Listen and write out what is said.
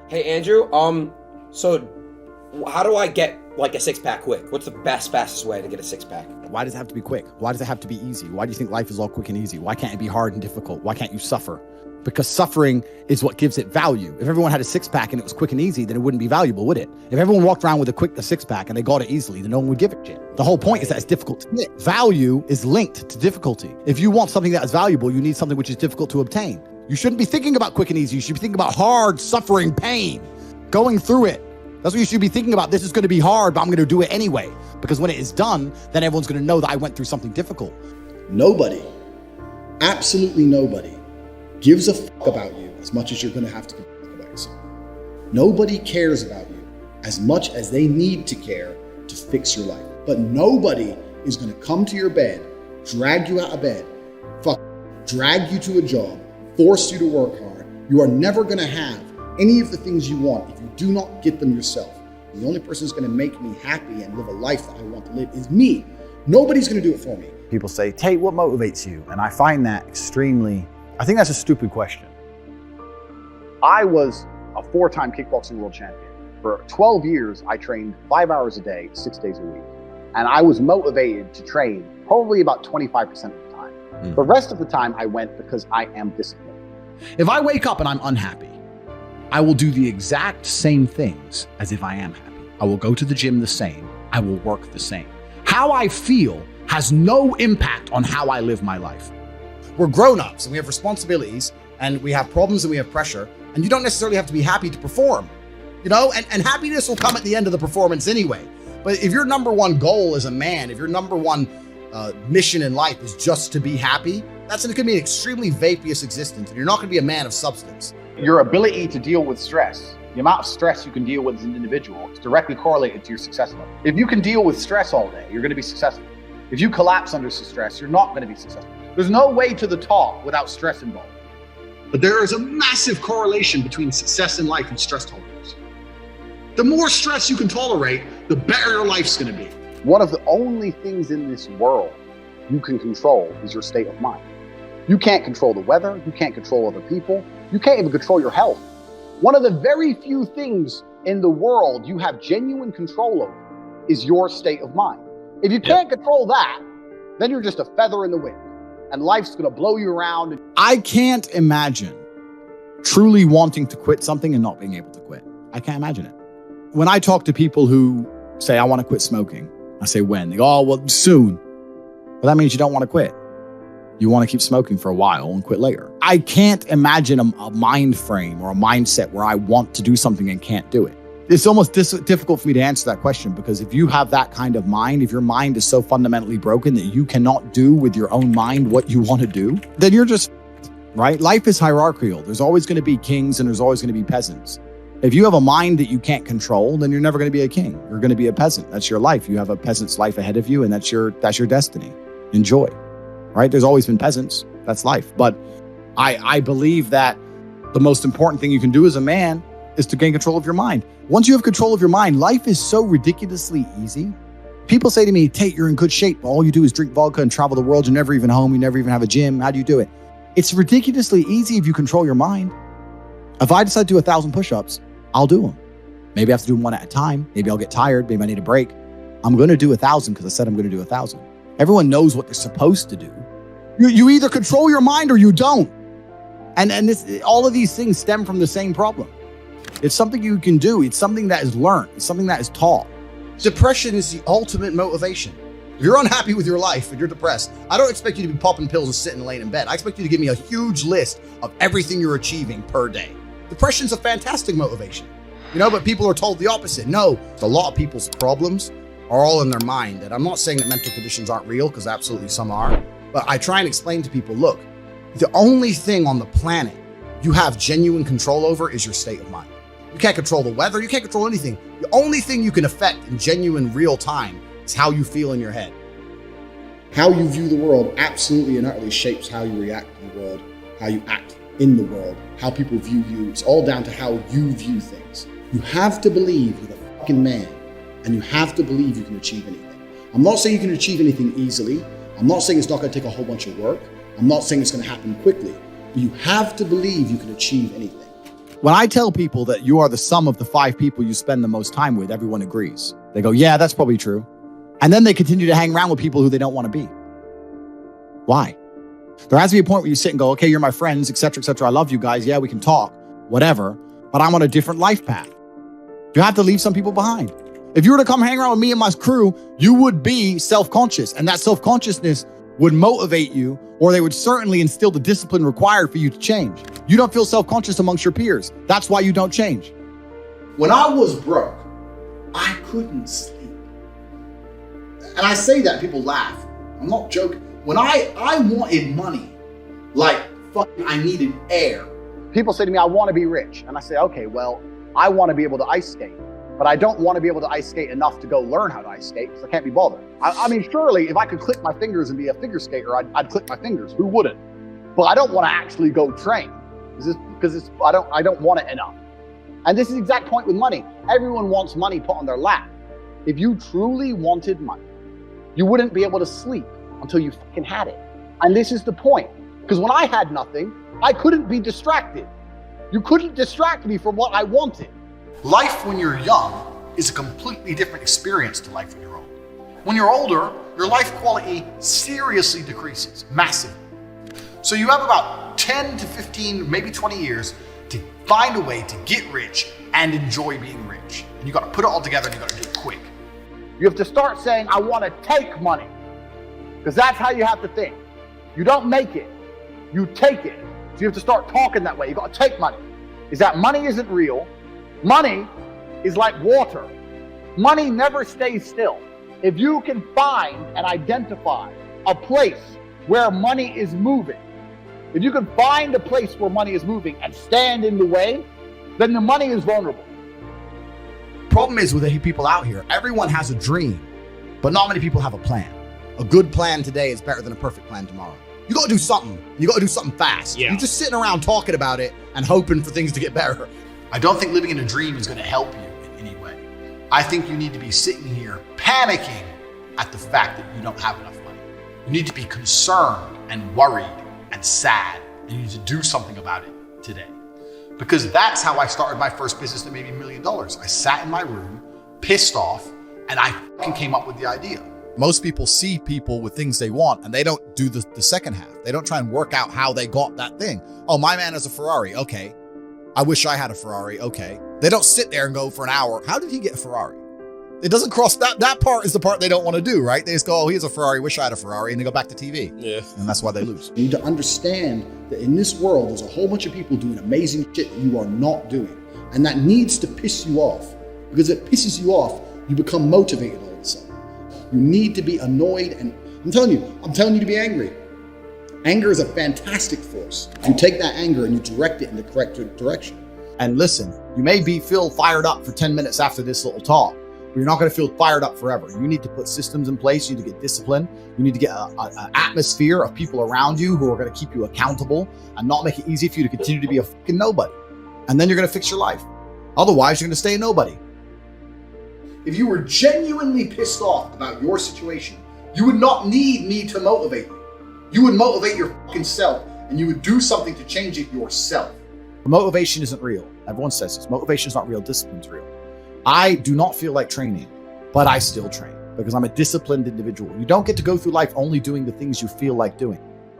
Hey Andrew, so how do I get like a six pack quick? What's the fastest way to get a six pack? Why does it have to be quick? Why does it have to be easy? Why do you think life is all quick and easy? Why can't it be hard and difficult? Why can't you suffer? Because suffering is what gives it value. If everyone had a six pack and it was quick and easy, then it wouldn't be valuable, would it? If everyone walked around with a six pack and they got it easily, then no one would give a shit. The whole point is that it's difficult to get. Value is linked to difficulty. If you want something that is valuable, you need something which is difficult to obtain. You shouldn't be thinking about quick and easy. You should be thinking about hard, suffering, pain, going through it. That's what you should be thinking about. This is going to be hard, but I'm going to do it anyway. Because when it is done, then everyone's going to know that I went through something difficult. Nobody, absolutely nobody, gives a fuck about you as much as you're going to have to give a fuck about yourself. Nobody cares about you as much as they need to care to fix your life. But nobody is going to come to your bed, drag you out of bed, drag you to a job, force you to work hard. You are never going to have any of the things you want if you do not get them yourself. And the only person who's going to make me happy and live a life that I want to live is me. Nobody's going to do it for me. People say, Tate, what motivates you? And I find that I think that's a stupid question. I was a 4-time kickboxing world champion. For 12 years, I trained 5 hours a day, 6 days a week. And I was motivated to train probably about 25% of the time. The rest of the time I went because I am disciplined. If I wake up and I'm unhappy, I will do the exact same things as if I am happy. I will go to the gym the same. I will work the same. How I feel has no impact on how I live my life. We're grown-ups and we have responsibilities and we have problems and we have pressure, and you don't necessarily have to be happy to perform, and happiness will come at the end of the performance anyway. But if your number one goal as a man, if your number one mission in life is just to be happy, that's going to be an extremely vaporous existence, and you're not going to be a man of substance. Your ability to deal with stress, the amount of stress you can deal with as an individual, is directly correlated to your success level. If you can deal with stress all day, you're going to be successful. If you collapse under stress, you're not going to be successful. There's no way to the top without stress involved. But there is a massive correlation between success in life and stress tolerance. The more stress you can tolerate, the better your life's going to be. One of the only things in this world you can control is your state of mind. You can't control the weather. You can't control other people. You can't even control your health. One of the very few things in the world you have genuine control over is your state of mind. If you can't control that, then you're just a feather in the wind, and life's going to blow you around. I can't imagine truly wanting to quit something and not being able to quit. I can't imagine it. When I talk to people who say, I want to quit smoking, I say, when? They go, oh, well, soon. Well, that means you don't want to quit. You want to keep smoking for a while and quit later. I can't imagine a mind frame or a mindset where I want to do something and can't do it. It's almost difficult for me to answer that question, because if you have that kind of mind, if your mind is so fundamentally broken that you cannot do with your own mind what you want to do, then you're just, right? Life is hierarchical. There's always going to be kings and there's always going to be peasants. If you have a mind that you can't control, then you're never going to be a king. You're going to be a peasant. That's your life. You have a peasant's life ahead of you, and that's your destiny. Enjoy. Right? There's always been peasants. That's life. But I believe that the most important thing you can do as a man is to gain control of your mind. Once you have control of your mind, life is so ridiculously easy. People say to me, Tate, you're in good shape. All you do is drink vodka and travel the world. You're never even home. You never even have a gym. How do you do it? It's ridiculously easy if you control your mind. If I decide to do 1,000 push-ups, I'll do them. Maybe I have to do them one at a time. Maybe I'll get tired. Maybe I need a break. I'm going to do 1,000 because I said I'm going to do 1,000. Everyone knows what they're supposed to do. You either control your mind or you don't. And all of these things stem from the same problem. It's something you can do. It's something that is learned. It's something that is taught. Depression is the ultimate motivation. If you're unhappy with your life and you're depressed, I don't expect you to be popping pills and sitting laying in bed. I expect you to give me a huge list of everything you're achieving per day. Depression's a fantastic motivation, but people are told the opposite. No, a lot of people's problems are all in their mind. And I'm not saying that mental conditions aren't real, because absolutely some are. But I try and explain to people, look, the only thing on the planet you have genuine control over is your state of mind. You can't control the weather. You can't control anything. The only thing you can affect in genuine real time is how you feel in your head. How you view the world absolutely and utterly shapes how you react to the world, how you act in the world, how people view you. It's all down to how you view things. You have to believe you're the fucking man, and you have to believe you can achieve anything. I'm not saying you can achieve anything easily. I'm not saying it's not going to take a whole bunch of work. I'm not saying it's going to happen quickly. But you have to believe you can achieve anything. When I tell people that you are the sum of the 5 people you spend the most time with, everyone agrees. They go, yeah, that's probably true. And then they continue to hang around with people who they don't want to be. Why? There has to be a point where you sit and go, okay, you're my friends, et cetera, et cetera. I love you guys. Yeah, we can talk, whatever. But I'm on a different life path. You have to leave some people behind. If you were to come hang around with me and my crew, you would be self-conscious. And that self-consciousness would motivate you, or they would certainly instill the discipline required for you to change. You don't feel self-conscious amongst your peers. That's why you don't change. When I was broke, I couldn't sleep. And I say that, people laugh. I'm not joking. When I wanted money, like fucking I needed air. People say to me, I want to be rich. And I say, okay, well, I want to be able to ice skate, but I don't want to be able to ice skate enough to go learn how to ice skate because I can't be bothered. I mean, surely if I could click my fingers and be a figure skater, I'd click my fingers. Who wouldn't? But I don't want to actually go train because I don't want it enough. And this is the exact point with money. Everyone wants money put on their lap. If you truly wanted money, you wouldn't be able to sleep until you fucking had it. And this is the point. Because when I had nothing, I couldn't be distracted. You couldn't distract me from what I wanted. Life when you're young is a completely different experience to life when you're old. When you're older, your life quality seriously decreases, massively. So you have about 10 to 15, maybe 20 years to find a way to get rich and enjoy being rich. And you got to put it all together and you got to do it quick. You have to start saying, I want to take money. Because that's how you have to think. You don't make it, you take it. So you have to start talking that way. You got to take money. Is that money isn't real. Money is like water. Money never stays still. If you can find and identify a place where money is moving, if you can find a place where money is moving and stand in the way, then the money is vulnerable. Problem is with the people out here, everyone has a dream, but not many people have a plan. A good plan today is better than a perfect plan tomorrow. You got to do something. You got to do something fast. Yeah. You're just sitting around talking about it and hoping for things to get better. I don't think living in a dream is going to help you in any way. I think you need to be sitting here panicking at the fact that you don't have enough money. You need to be concerned and worried and sad. And you need to do something about it today. Because that's how I started my first business that made me $1 million. I sat in my room, pissed off, and I fucking came up with the idea. Most people see people with things they want and they don't do the second half. They don't try and work out how they got that thing. Oh, my man has a Ferrari. Okay. I wish I had a Ferrari. Okay. They don't sit there and go for an hour. How did he get a Ferrari? It doesn't cross that part is the part they don't want to do, right? They just go, oh, he has a Ferrari. Wish I had a Ferrari. And they go back to TV. Yeah. And that's why they lose. You need to understand that in this world, there's a whole bunch of people doing amazing shit that you are not doing. And that needs to piss you off. Because if it pisses you off, you become motivated all of a sudden. You need to be annoyed, and I'm telling you to be angry. Anger is a fantastic force. You take that anger and you direct it in the correct direction. And listen, you may feel fired up for 10 minutes after this little talk, but you're not going to feel fired up forever. You need to put systems in place. You need to get discipline. You need to get an atmosphere of people around you who are going to keep you accountable and not make it easy for you to continue to be a fucking nobody. And then you're going to fix your life. Otherwise, you're going to stay a nobody. If you were genuinely pissed off about your situation, you would not need me to motivate you. You would motivate your fucking self and you would do something to change it yourself. Motivation isn't real. Everyone says this. Motivation is not real. Discipline's real. I do not feel like training, but I still train because I'm a disciplined individual. You don't get to go through life only doing the things you feel like doing.